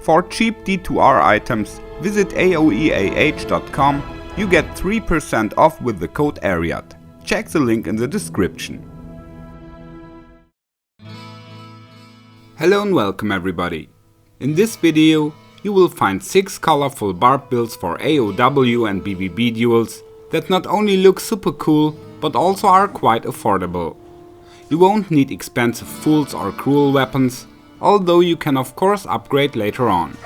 For cheap D2R items, visit AoWeAH.com. You get 3% off with the code Arreat. Check the link in the description. Hello and welcome everybody. In this video you will find 6 colorful Barb builds for AoW and BvB duels that not only look super cool but also are quite affordable. You won't need expensive fools or cruel weapons, although you can of course upgrade later on.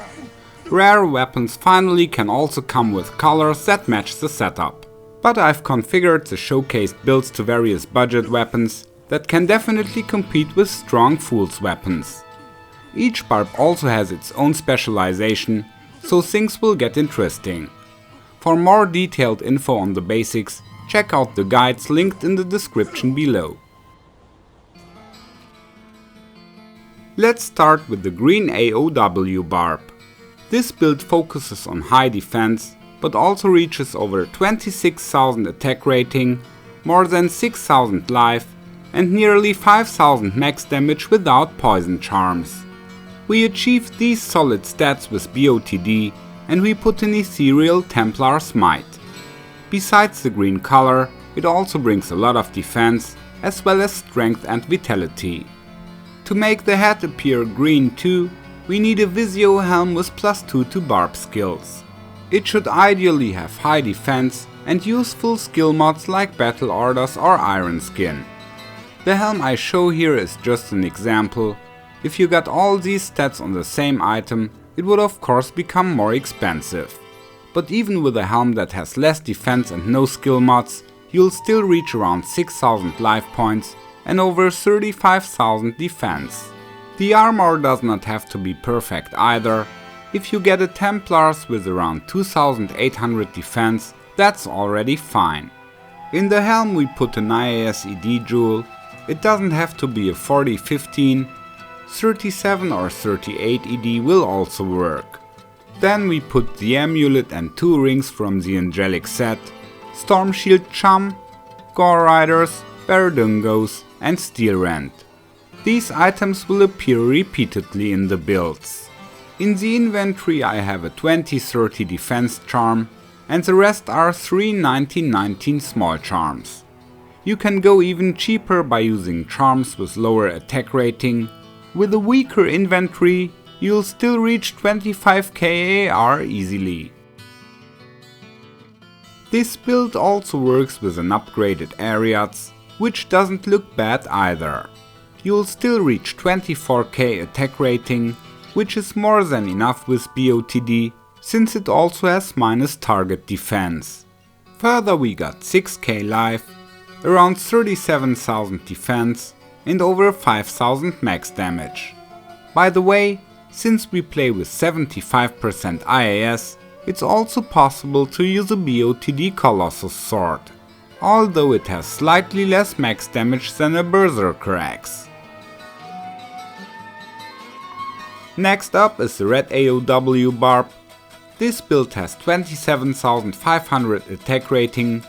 Rare weapons finally can also come with colors that match the setup. But I've configured the showcased builds to various budget weapons that can definitely compete with strong fools weapons. Each Barb also has its own specialization, so things will get interesting. For more detailed info on the basics, check out the guides linked in the description below. Let's start with the green AoW Barb. This build focuses on high defense, but also reaches over 26,000 attack rating, more than 6,000 life and nearly 5,000 max damage without poison charms. We achieved these solid stats with BOTD and we put an ethereal Templar Smite. Besides the green color, it also brings a lot of defense as well as strength and vitality. To make the head appear green too, we need a Visio helm with +2 to Barb skills. It should ideally have high defense and useful skill mods like Battle Orders or Iron Skin. The helm I show here is just an example. If you got all these stats on the same item, it would of course become more expensive. But even with a helm that has less defense and no skill mods, you'll still reach around 6,000 life points and over 35,000 defense. The armor does not have to be perfect either. If you get a Templars with around 2,800 defense, that's already fine. In the helm we put an IAS ED jewel. It doesn't have to be a 40-15, 37 or 38 ED will also work. Then we put the amulet and 2 rings from the Angelic set, Storm Shield Chum, Gore Riders, Berdungos and Steel Rend. These items will appear repeatedly in the builds. In the inventory I have a 20-30 defense charm and the rest are 3 19-19 small charms. You can go even cheaper by using charms with lower attack rating. With a weaker inventory, you'll still reach 25k AR easily. This build also works with an upgraded Arreat, which doesn't look bad either. You'll still reach 24k attack rating, which is more than enough with BOTD, since it also has minus target defense. Further we got 6k life, around 37,000 defense and over 5,000 max damage. By the way, since we play with 75% IAS, it's also possible to use a BOTD Colossus sword, although it has slightly less max damage than a Berserker axe. Next up is the red AoW Barb. This build has 27,500 attack rating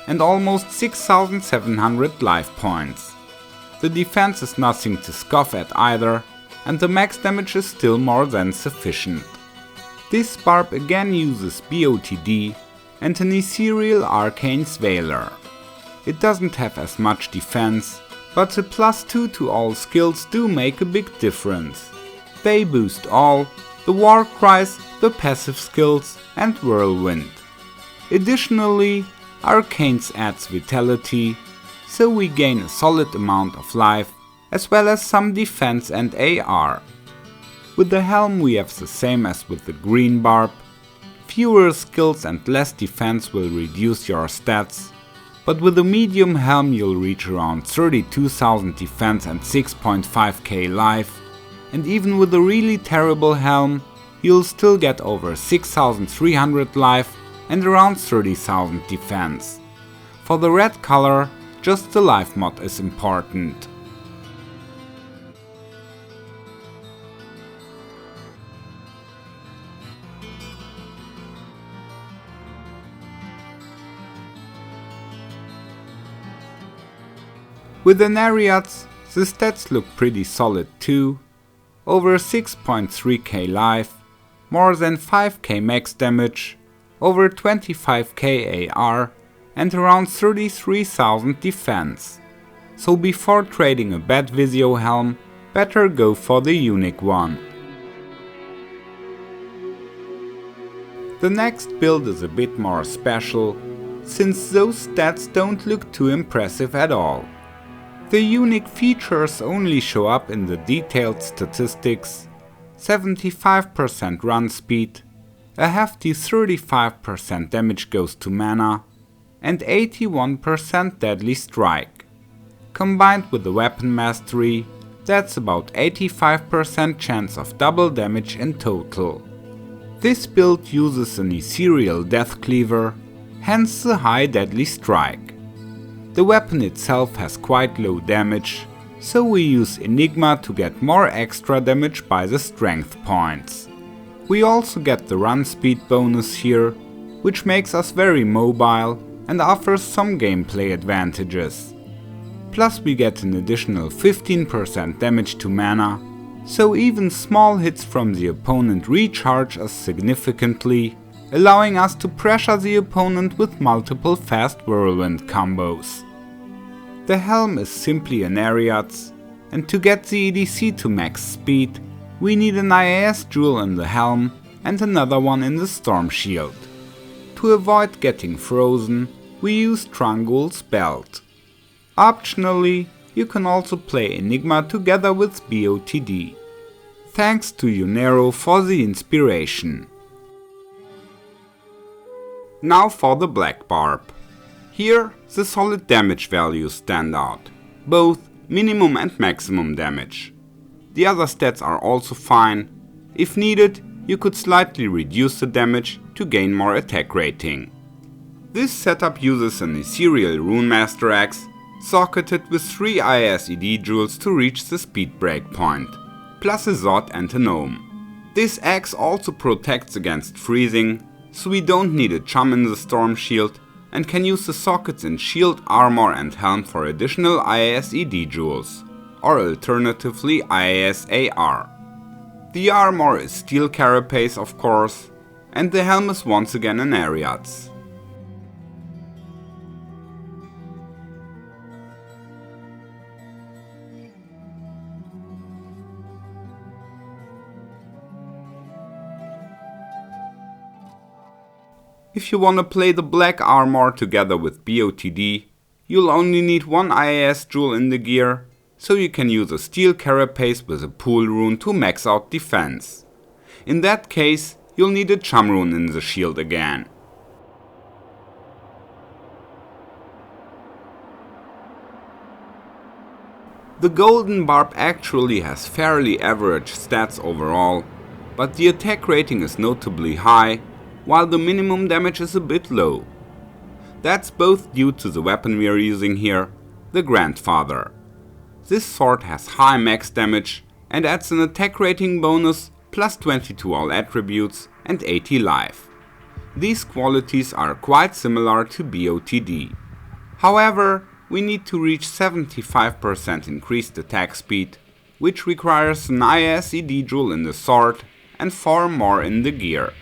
and almost 6,700 life points. The defense is nothing to scoff at either, and the max damage is still more than sufficient. This Barb again uses BOTD and an ethereal arcane Veiler. It doesn't have as much defense, but the +2 to all skills do make a big difference. They boost all, the war cries, the passive skills and whirlwind. Additionally, Arcanes adds vitality, so we gain a solid amount of life as well as some defense and AR. With the helm we have the same as with the green Barb. Fewer skills and less defense will reduce your stats, but with a medium helm you'll reach around 32,000 defense and 6.5k life, and even with a really terrible helm you'll still get over 6,300 life and around 30,000 defense. For the red color, just the life mod is important. With an Arreat, the stats look pretty solid too. Over 6.3k life, more than 5k max damage, over 25k AR and around 33,000 defense. So before trading a bad Visio helm, better go for the unique one. The next build is a bit more special, since those stats don't look too impressive at all. The unique features only show up in the detailed statistics: 75% run speed, a hefty 35% damage goes to mana, and 81% deadly strike. Combined with the weapon mastery, that's about 85% chance of double damage in total. This build uses an ethereal death cleaver, hence the high deadly strike. The weapon itself has quite low damage, so we use Enigma to get more extra damage by the strength points. We also get the run speed bonus here, which makes us very mobile and offers some gameplay advantages. Plus we get an additional 15% damage to mana, so even small hits from the opponent recharge us significantly, allowing us to pressure the opponent with multiple fast whirlwind combos. The helm is simply an Arreat, and to get the EDC to max speed, we need an IAS jewel in the helm and another one in the storm shield. To avoid getting frozen, we use Trangul's belt. Optionally, you can also play Enigma together with BOTD. Thanks to Unero for the inspiration. Now for the Black Barb. Here the solid damage values stand out, both minimum and maximum damage. The other stats are also fine. If needed, you could slightly reduce the damage to gain more attack rating. This setup uses an ethereal Runemaster axe, socketed with 3 ISED jewels to reach the speed breakpoint, plus a Zod and a gnome. This axe also protects against freezing, so we don't need a chum in the storm shield and can use the sockets in shield, armor and helm for additional ISED jewels, or alternatively ISAR. The armor is steel carapace of course, and the helm is once again an Arreat. If you wanna play the black armor together with BOTD, you'll only need one IAS jewel in the gear, so you can use a steel carapace with a pool rune to max out defense. In that case, you'll need a chum rune in the shield again. The Golden Barb actually has fairly average stats overall, but the attack rating is notably high, while the minimum damage is a bit low. That's both due to the weapon we are using here, the Grandfather. This sword has high max damage and adds an attack rating bonus plus 20 to all attributes and 80 life. These qualities are quite similar to BOTD. However, we need to reach 75% increased attack speed, which requires an ISED jewel in the sword and 4 more in the gear.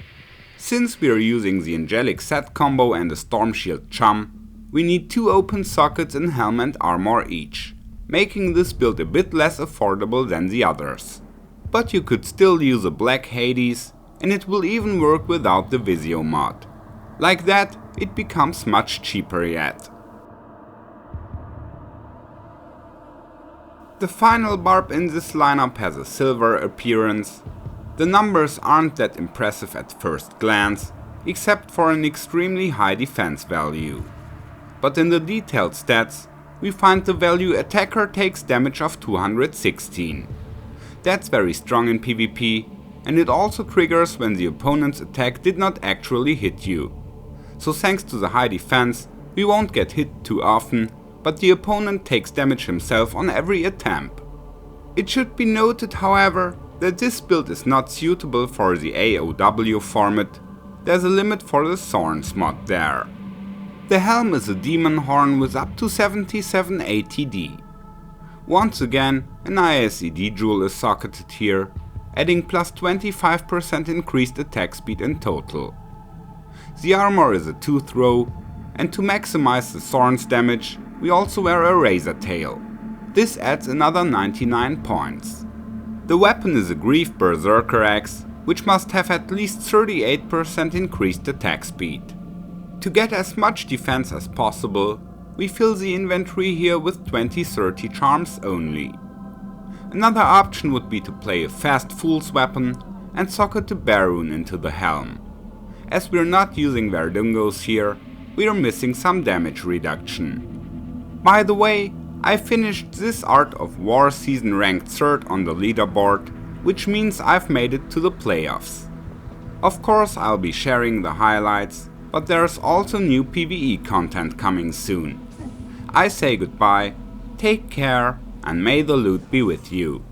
Since we are using the Angelic set combo and a Storm Shield chum, we need 2 open sockets in helm and armor each, making this build a bit less affordable than the others. But you could still use a Black Hades, and it will even work without the Visio mod. Like that, it becomes much cheaper yet. The final Barb in this lineup has a silver appearance. The numbers aren't that impressive at first glance, except for an extremely high defense value. But in the detailed stats, we find the value attacker takes damage of 216. That's very strong in PvP, and it also triggers when the opponent's attack did not actually hit you. So thanks to the high defense, we won't get hit too often, but the opponent takes damage himself on every attempt. It should be noted, however, that this build is not suitable for the AoW format. There's a limit for the Thorns mod there. The helm is a demon horn with up to 77 ATD. Once again, an ISED jewel is socketed here, adding plus 25% increased attack speed in total. The armor is a tooth row, and to maximize the thorns damage, we also wear a razor tail. This adds another 99 points. The weapon is a Grief Berserker axe, which must have at least 38% increased attack speed. To get as much defense as possible, we fill the inventory here with 20-30 charms only. Another option would be to play a fast fool's weapon and socket the bear rune into the helm. As we're not using Verdungos here, we are missing some damage reduction. By the way, I finished this Art of War season ranked 3rd on the leaderboard, which means I've made it to the playoffs. Of course I'll be sharing the highlights, but there's also new PvE content coming soon. I say goodbye, take care, and may the loot be with you.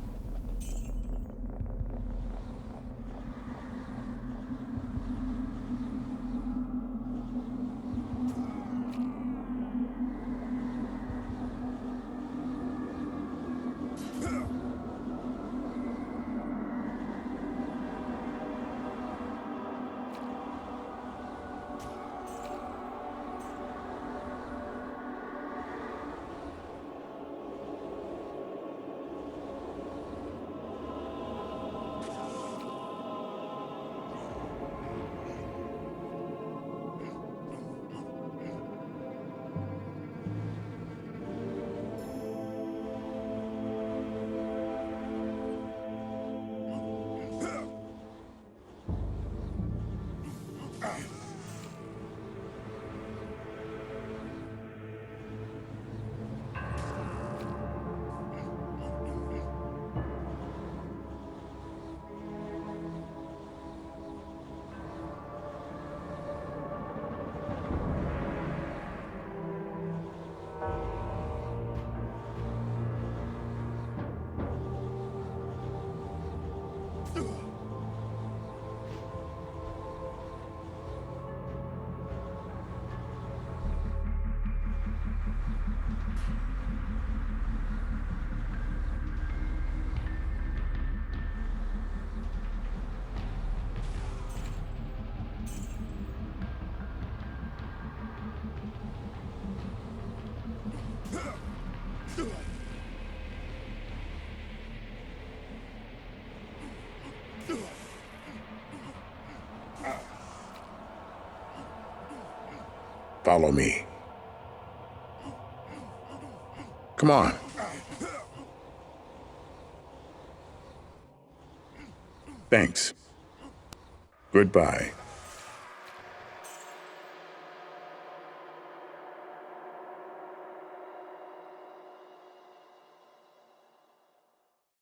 Follow me. Come on. Thanks. Goodbye.